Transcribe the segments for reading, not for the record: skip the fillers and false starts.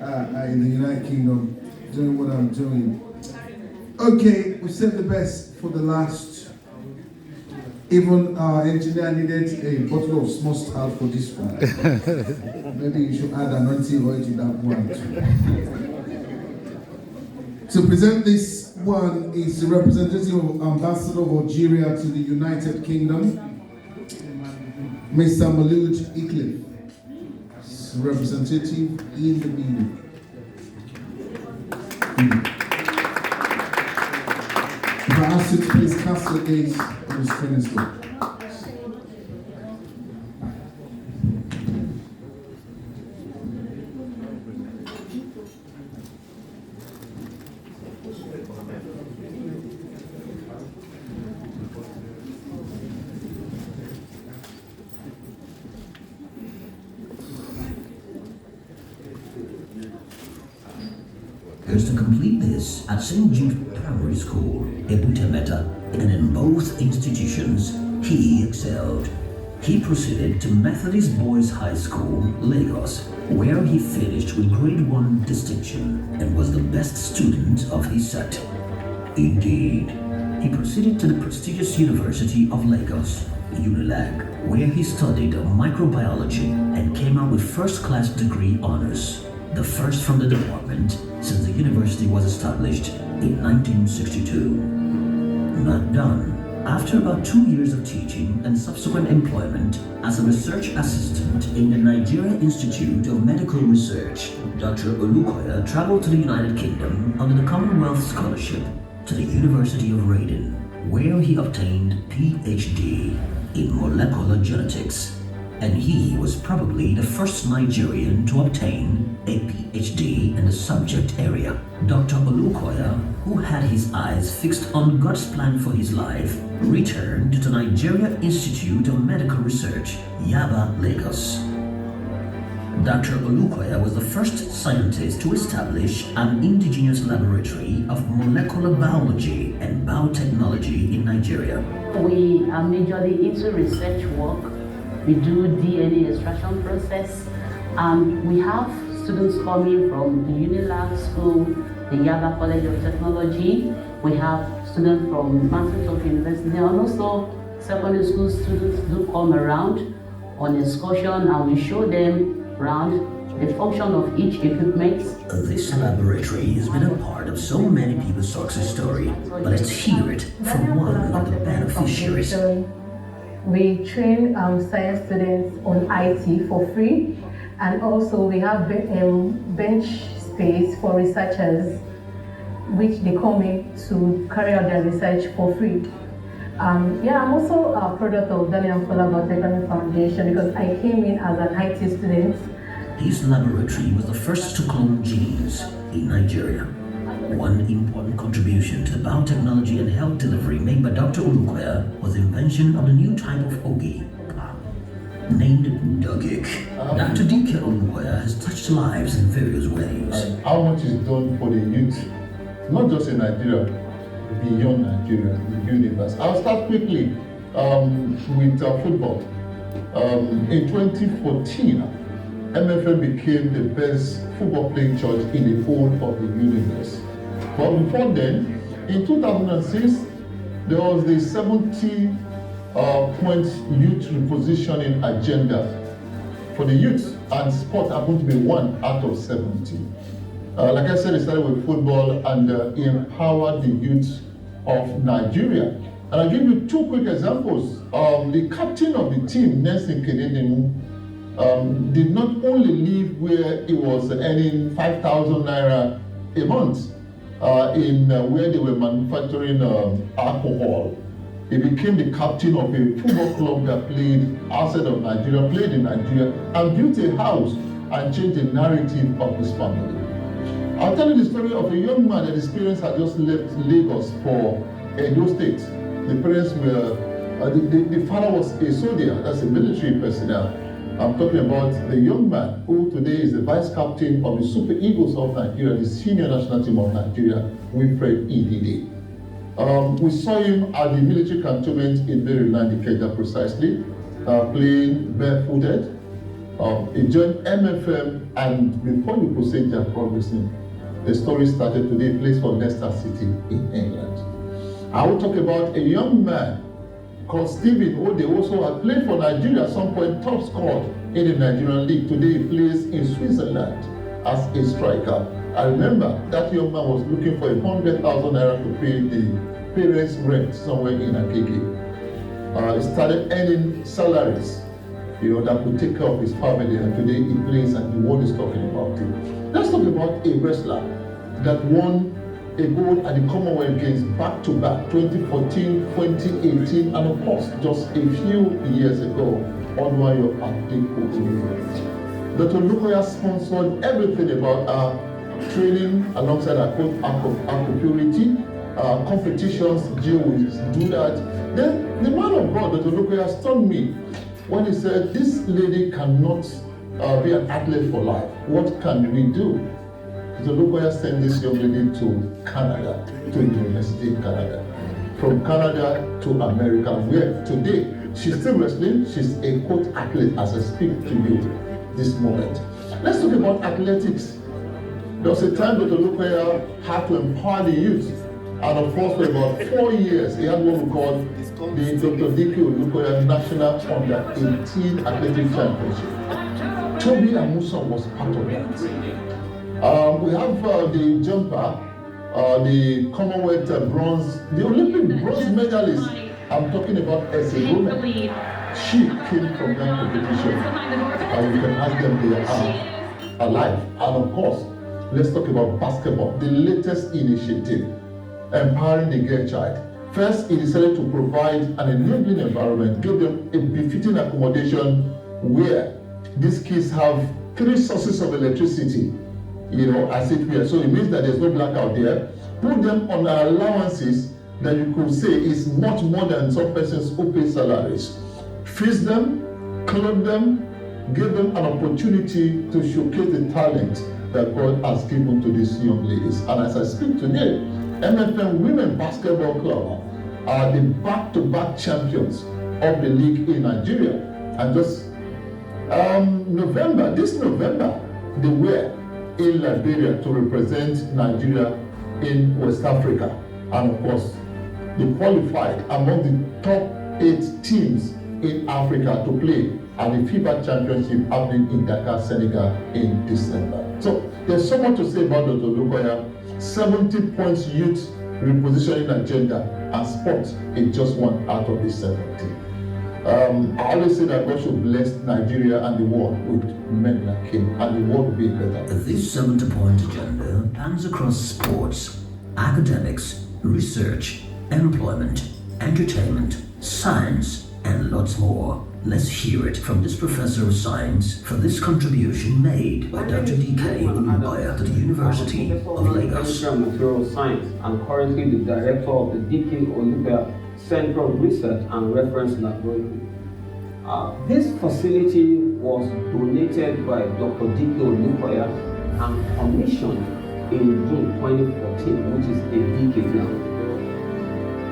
in the United Kingdom, doing what I'm doing. Okay, we saved the best for the last. Even our engineer needed a bottle of small salt for this one. Maybe you should add anointing oil to that one too. To present this one is the representative of Ambassador of Algeria to the United Kingdom, Mr. Maulud Ikhlif, representative in the meeting. If I ask you to please cast your gaze on the screen screen. Is to complete this at St. Jude Primary School, Ebutemeta, and in both institutions, he excelled. He proceeded to Methodist Boys High School, Lagos, where he finished with Grade 1 distinction and was the best student of his set. Indeed, he proceeded to the prestigious University of Lagos, UNILAG, where he studied microbiology and came out with first-class degree honors, the first from the department since the university was established in 1962. Not done. After about 2 years of teaching and subsequent employment as a research assistant in the Nigeria Institute of Medical Research, Dr. Olukoya traveled to the United Kingdom under the Commonwealth Scholarship to the University of Reading, where he obtained PhD in molecular genetics, and he was probably the first Nigerian to obtain a PhD in the subject area. Dr. Olukoya, who had his eyes fixed on God's plan for his life, returned to Nigeria Institute of Medical Research, Yaba, Lagos. Dr. Olukoya was the first scientist to establish an indigenous laboratory of molecular biology and biotechnology in Nigeria. We are majorly into research work. We do DNA extraction process, and we have students coming from the UNILAG School, the Yaba College of Technology. We have students from Microsoft University, and also secondary school students do come around on excursion, and we show them around the function of each equipment. This laboratory has been a part of so many people's success story, but let's hear it from one of the beneficiaries. We train science students on IT for free, and also we have bench space for researchers, which they come in to carry out their research for free. I'm also a product of Daniel Fola Biotechnology Foundation because I came in as an IT student. This laboratory was the first to clone genes in Nigeria. One important contribution to biotechnology and health delivery made by Dr. Olukoya was the invention of the new type of ogi, named Dogik. Dr. D.K. Olukoya has touched lives in various ways. How much is done for the youth, not just in Nigeria, beyond Nigeria, the universe. I'll start quickly with football. In 2014, MFM became the best football playing church in the whole of the universe. But before then, in 2006, there was the 70-point youth repositioning agenda for the youth, and sport happened to be 1 out of 70. Like I said, it started with football and empowered the youth of Nigeria. And I'll give you 2 quick examples. The captain of the team, Nelson Kededemu, did not only live where he was earning 5,000 naira a month in where they were manufacturing alcohol. He became the captain of a football club that played outside of Nigeria, played in Nigeria, and built a house and changed the narrative of his family. I'll tell you the story of a young man that his parents had just left Lagos for Edo State. The parents were, the father was a soldier, that's a military personnel. I'm talking about the young man who today is the vice captain of the Super Eagles of Nigeria, the senior national team of Nigeria, Wilfred Idide. We saw him at the military cantonment in Maryland, Ikeja precisely, playing barefooted. He joined MFM, and before you proceed their progressing, the story started today. He plays for Leicester City in England. I will talk about a young man called Stephen Ode, also had played for Nigeria at some point, top scorer in the Nigerian league. Today he plays in Switzerland as a striker. I remember that young man was looking for 100,000 naira to pay the parents' rent somewhere in Agege. He started earning salaries, that could take care of his family, and today he plays and the world is talking about him. Let's talk about a wrestler that won a gold at the Commonwealth Games back-to-back, 2014, 2018, and of course, just a few years ago, Olukoya Dr. Olukoya sponsored everything about our training alongside our coach, Aqua Purity, competitions, Gio will do that. Then the man of God, Dr. Olukoya, stunned me when he said, this lady cannot be an athlete for life. What can we do? Dr. Olukoya sent this young lady to Canada, to the University in Canada. From Canada to America, where today she's still wrestling. She's a coach athlete as I speak to you this moment. Let's talk about athletics. There was a time Dr. Olukoya had to empower the youth. And of course, for about 4 years, he had what we call the Dr. D.K. Olukoya National Under-18 Athletic Championship. Toby Amusa was part of that. We have the jumper, the Commonwealth bronze, the Olympic bronze medalist. I'm talking about Essie Woman. She came from that competition. And you can ask them, they are alive. And of course, let's talk about basketball, the latest initiative, empowering the girl child. First, he decided to provide an enabling environment, give them a befitting accommodation where these kids have 3 sources of electricity, as it were. So it means that there's no blackout there. Put them on allowances that you could say is much more than some persons who pay salaries. Feed them, clothe them, give them an opportunity to showcase the talent that God has given to these young ladies. And as I speak today, MFM Women Basketball Club are the back-to-back champions of the league in Nigeria. And just this November, they were in Liberia to represent Nigeria in West Africa. And of course, they qualified among the top 8 teams in Africa to play at the FIBA Championship happening in Dakar, Senegal in December. So there's so much to say about Dr. Olukoya. 70 points youth repositioning agenda, and sports is just one out of the 70. I always say that God should bless Nigeria and the world with men like him, and the world will be better. This 70-point agenda pans across sports, academics, research, employment, entertainment, science, and lots more. Let's hear it from this professor of science for this contribution made by Dr. D.K. Olukoya at the University of Lagos. I'm Material Science and currently the director of the D.K. Olukoya Central Research and Reference Laboratory. This facility was donated by Dr. D.K. Olukoya and commissioned in June 2014, which is a decade now.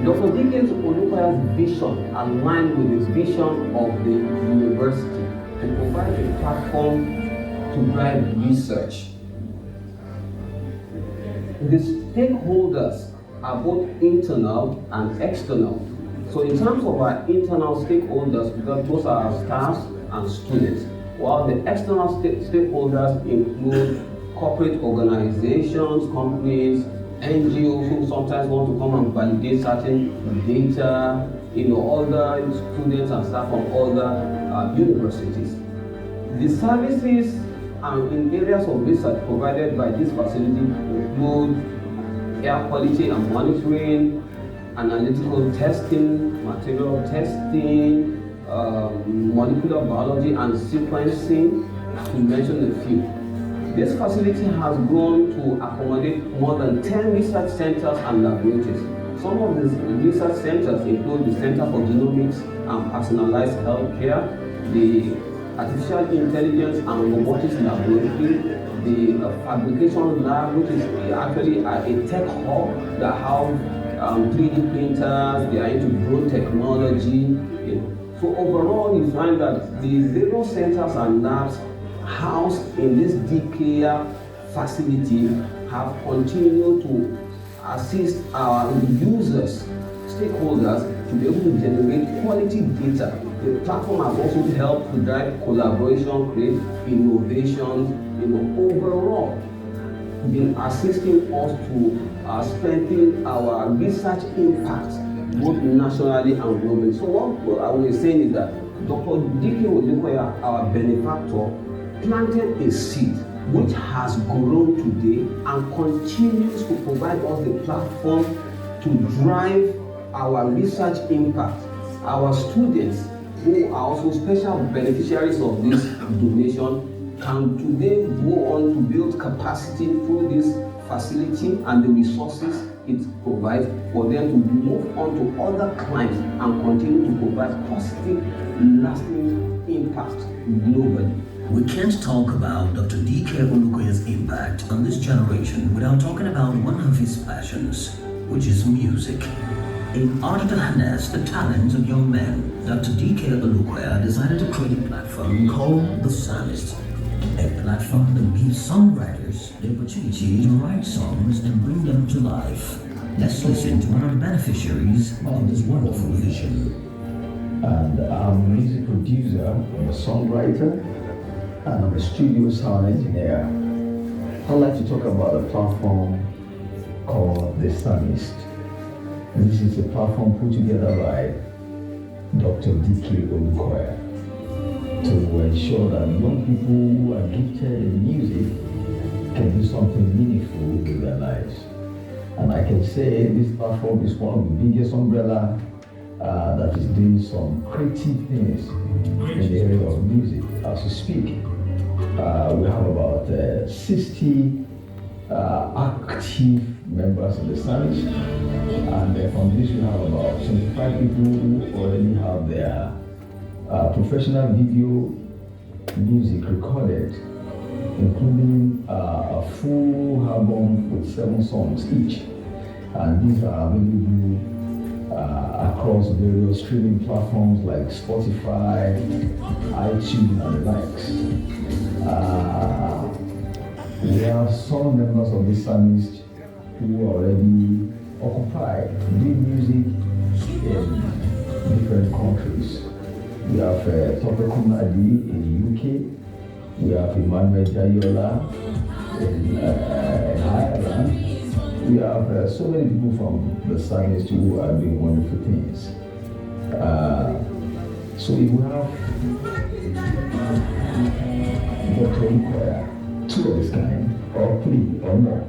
Dr. D.K. Olukoya's vision aligned with his vision of the university to provide a platform to drive research. The stakeholders are both internal and external. So in terms of our internal stakeholders, because those are our staff and students, while the external stakeholders include corporate organizations, companies, NGOs who sometimes want to come and validate certain data, other students and staff from other universities. The services in areas of research provided by this facility include air quality and monitoring, analytical testing, material testing, molecular biology and sequencing, to mention a few. This facility has grown to accommodate more than 10 research centers and laboratories. Some of these research centers include the Center for Genomics and Personalized Healthcare, the Artificial Intelligence and Robotics Laboratory, the Fabrication Lab, which is actually a tech hub that have 3D printers, they are into drone technology. So overall, you find that the various centers and labs housed in this DKR facility have continued to assist our users, stakeholders, to be able to generate quality data. The platform has also helped to drive collaboration, create innovation, overall been assisting us to strengthen our research impact both nationally and globally. So what I was saying is that Dr. D.K. Olukoya, our benefactor, planted a seed which has grown today and continues to provide us the platform to drive our research impact. Our students, who are also special beneficiaries of this donation, can today go on to build capacity through this facility and the resources it provides for them to move on to other clients and continue to provide positive, lasting impact globally. We can't talk about Dr. D.K. Olukoya's impact on this generation without talking about one of his passions, which is music. In order to harness the talents of young men, Dr. D.K. Olukoya decided to create a platform called The Psalmist, a platform that gives songwriters the opportunity to write songs and bring them to life. Let's listen to one of the beneficiaries of this wonderful vision. And I'm a music producer, I'm a songwriter, and I'm a studio sound engineer. I'd like to talk about a platform called The Psalmist. This is a platform put together by Dr. D.K. Olukoya to ensure that young people who are gifted in music can do something meaningful with their lives. And I can say this platform is one of the biggest umbrella that is doing some creative things in the area of music as we speak. We have about 60 active members in the service, and from this we have about 25 people who already have their professional video music recorded, including a full album with 7 songs each, and these are available across various streaming platforms like Spotify, iTunes, and the likes. There are some members of this service who are already occupied doing music in different countries. We have Tope Kumadi in the UK, we have Emmanuel Jayola in Ireland. We have so many people from the service who are doing wonderful things. So if we have Dr. Olukoya, 2 of this kind, or 3 or more,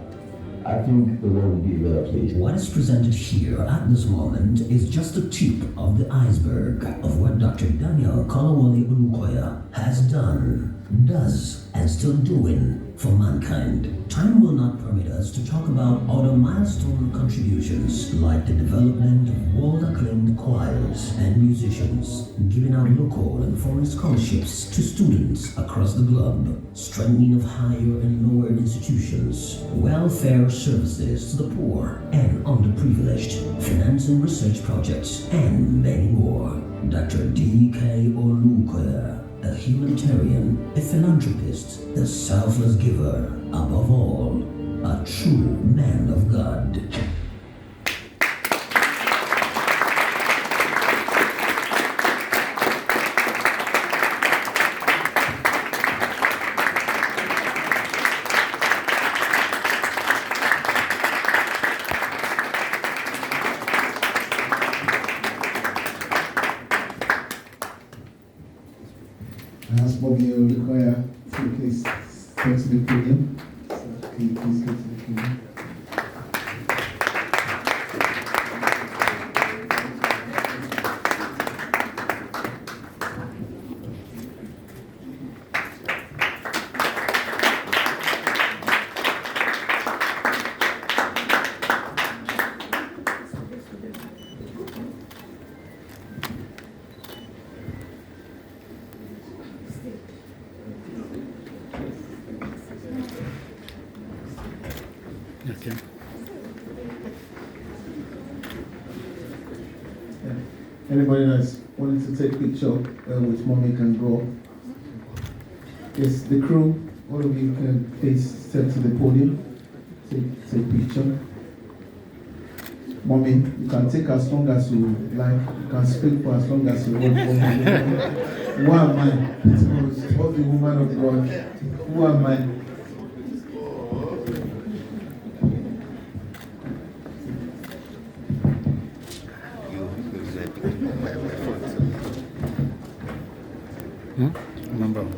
I think the world will be a better place. What is presented here at this moment is just the tip of the iceberg of what Dr. Daniel Kolawole Olukoya has done, does, and still doing for mankind. Time will not permit us to talk about other milestone contributions like the development of world-acclaimed choirs and musicians, giving out local and foreign scholarships to students across the globe, strengthening of higher and lower institutions, welfare services to the poor and underprivileged, financing research projects, and many more. Dr. D.K. Olukoya, a humanitarian, a philanthropist, a selfless giver, above all, a true man of God. I ask Bobby Olukoya to please go to the podium. So can you please go to the podium? Okay. Yeah. Anybody that's wanting to take picture with mommy can go. Yes, the crew, all of you can please step to the podium, take picture. Mommy, you can take as long as you like, you can speak for as long as you want. Who am I? What the woman of God? Who am I? Remember.